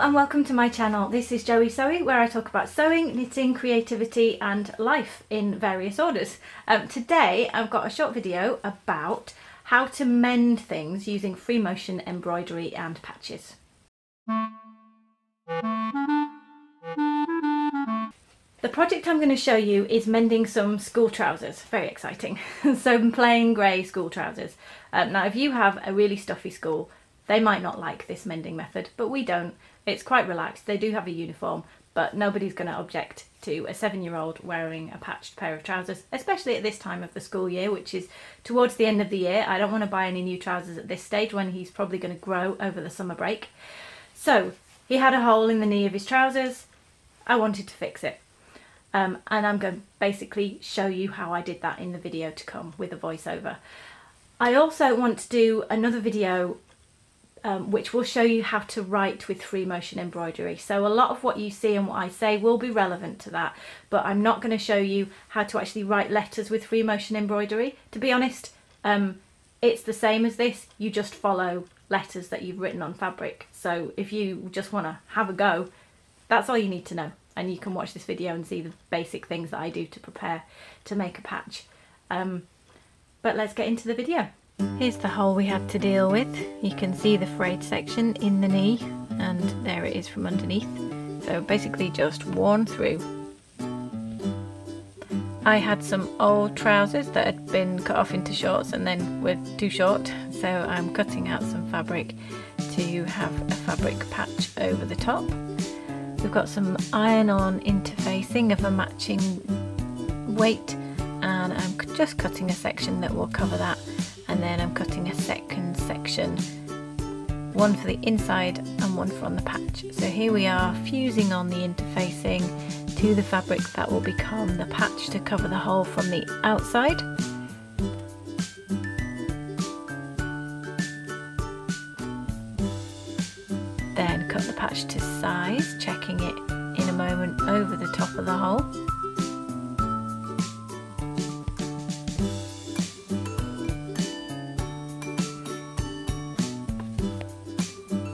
and welcome to my channel. This is Joey Sewy, where I talk about sewing, knitting, creativity and life in various orders. Today I've got a short video about how to mend things using free motion embroidery and patches. The project I'm going to show you is mending some school trousers. Very exciting. Some plain grey school trousers. Now if you have a really stuffy school, they might not like this mending method, but we don't. It's quite relaxed. They do have a uniform, but nobody's going to object to a 7-year-old wearing a patched pair of trousers, especially at this time of the school year, which is towards the end of the year. I don't want to buy any new trousers at this stage when he's probably going to grow over the summer break. So he had a hole in the knee of his trousers. I wanted to fix it. And I'm going to basically show you how I did that in the video to come with a voiceover. I also want to do another video which will show you how to write with free motion embroidery. So a lot of what you see and what I say will be relevant to that, but I'm not going to show you how to actually write letters with free motion embroidery. To be honest, it's the same as this. You just follow letters that you've written on fabric. So if you just want to have a go, that's all you need to know. And you can watch this video and see the basic things that I do to prepare to make a patch. But let's get into the video. Here's the hole we had to deal with. You can see the frayed section in the knee, and there it is from underneath. So basically just worn through. I had some old trousers that had been cut off into shorts and then were too short, so I'm cutting out some fabric to have a fabric patch over the top. We've got some iron-on interfacing of a matching weight, and I'm just cutting a section that will cover that, and then I'm cutting a second section, one for the inside and one for on the patch. So here we are fusing on the interfacing to the fabric that will become the patch to cover the hole from the outside. Then cut the patch to size, checking it in a moment over the top of the hole.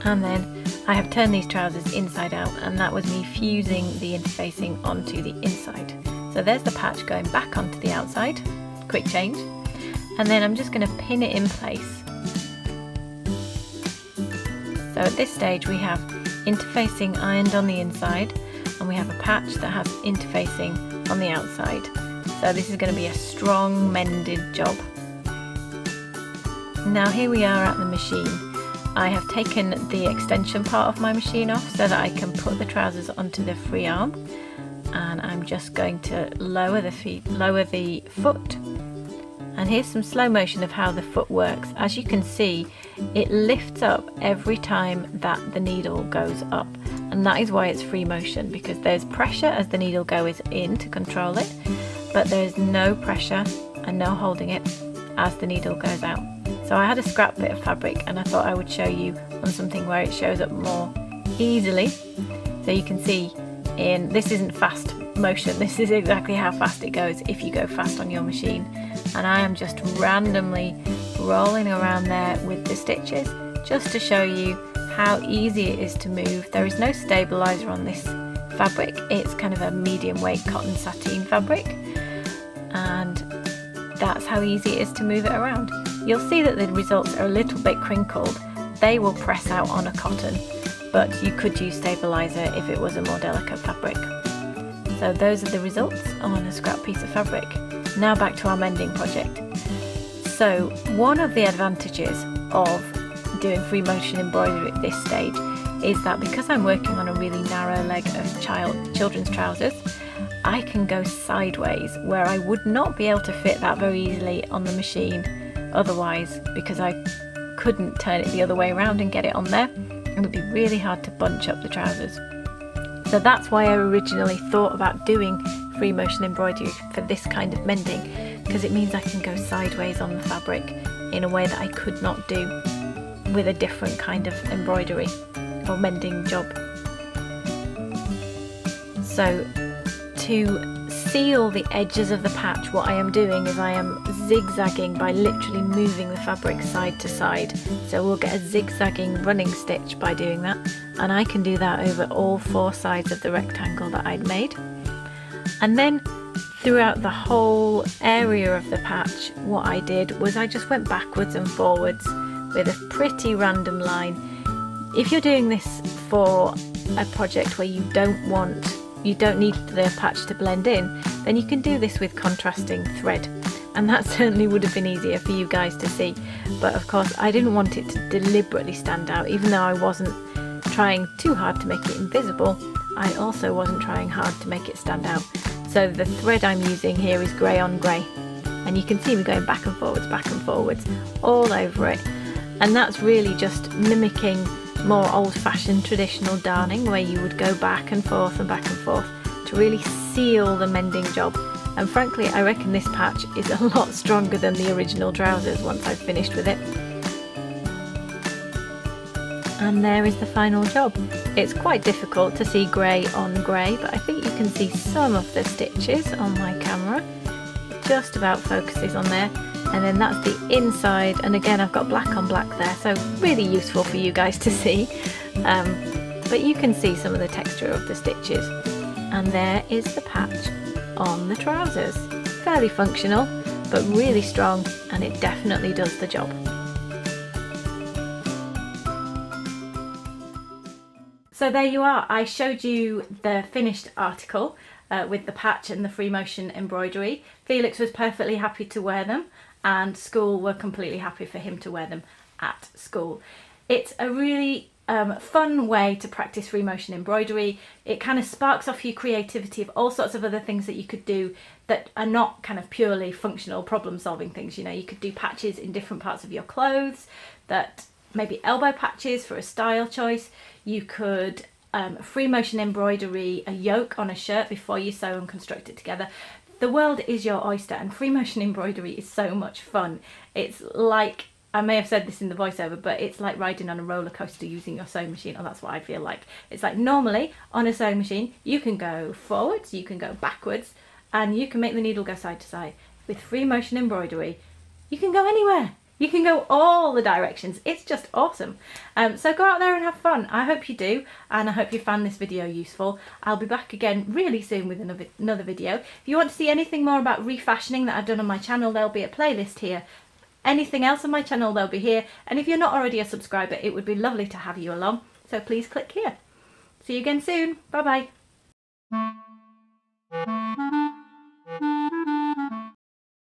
And then I have turned these trousers inside out, and that was me fusing the interfacing onto the inside. So there's the patch going back onto the outside, quick change. And then I'm just going to pin it in place. So at this stage we have interfacing ironed on the inside, and we have a patch that has interfacing on the outside. So this is going to be a strong mended job. Now here we are at the machine. I have taken the extension part of my machine off so that I can put the trousers onto the free arm, and I'm just going to lower the foot. And here's some slow motion of how the foot works. As you can see, it lifts up every time that the needle goes up, and that is why it's free motion, because there's pressure as the needle goes in to control it, but there's no pressure and no holding it as the needle goes out. So I had a scrap bit of fabric and I thought I would show you on something where it shows up more easily. So you can see this isn't fast motion, this is exactly how fast it goes if you go fast on your machine. And I am just randomly rolling around there with the stitches just to show you how easy it is to move. There is no stabilizer on this fabric, it's kind of a medium weight cotton sateen fabric, and that's how easy it is to move it around. You'll see that the results are a little bit crinkled. They will press out on a cotton, but you could use stabilizer if it was a more delicate fabric. So those are the results on a scrap piece of fabric. Now back to our mending project. So one of the advantages of doing free motion embroidery at this stage is that because I'm working on a really narrow leg of children's trousers, I can go sideways where I would not be able to fit that very easily on the machine otherwise, because I couldn't turn it the other way around and get it on there. It would be really hard to bunch up the trousers. So that's why I originally thought about doing free motion embroidery for this kind of mending, because it means I can go sideways on the fabric in a way that I could not do with a different kind of embroidery or mending job. So to seal the edges of the patch, what I am doing is I am zigzagging by literally moving the fabric side to side. So we'll get a zigzagging running stitch by doing that, and I can do that over all 4 sides of the rectangle that I'd made. And then throughout the whole area of the patch, what I did was I just went backwards and forwards with a pretty random line. If you're doing this for a project where you don't need the patch to blend in, then you can do this with contrasting thread, and that certainly would have been easier for you guys to see. But of course I didn't want it to deliberately stand out. Even though I wasn't trying too hard to make it invisible, I also wasn't trying hard to make it stand out. So the thread I'm using here is grey on grey, and you can see me going back and forwards all over it. And that's really just mimicking more old-fashioned traditional darning, where you would go back and forth to really seal the mending job. And frankly, I reckon this patch is a lot stronger than the original trousers once I've finished with it. And there is the final job. It's quite difficult to see grey on grey, but I think you can see some of the stitches on my camera. It just about focuses on there. And then that's the inside, and again I've got black on black there, so really useful for you guys to see. But you can see some of the texture of the stitches. And there is the patch on the trousers. Fairly functional, but really strong, and it definitely does the job. So there you are. I showed you the finished article with the patch and the free motion embroidery. Felix was perfectly happy to wear them, and school were completely happy for him to wear them at school. It's a really fun way to practice free motion embroidery. It kind of sparks off your creativity of all sorts of other things that you could do that are not kind of purely functional problem solving things. You know, you could do patches in different parts of your clothes, that maybe elbow patches for a style choice. You could free motion embroidery a yoke on a shirt before you sew and construct it together. The world is your oyster, and free motion embroidery is so much fun. It's like, I may have said this in the voiceover, but it's like riding on a roller coaster using your sewing machine, or that's what I feel like. It's like normally on a sewing machine you can go forwards, you can go backwards, and you can make the needle go side to side. With free motion embroidery you can go anywhere. You can go all the directions. It's just awesome. So go out there and have fun. I hope you do, and I hope you found this video useful. I'll be back again really soon with another video. If you want to see anything more about refashioning that I've done on my channel, there'll be a playlist here. Anything else on my channel, they'll be here. And if you're not already a subscriber, it would be lovely to have you along. So please click here. See you again soon. Bye bye.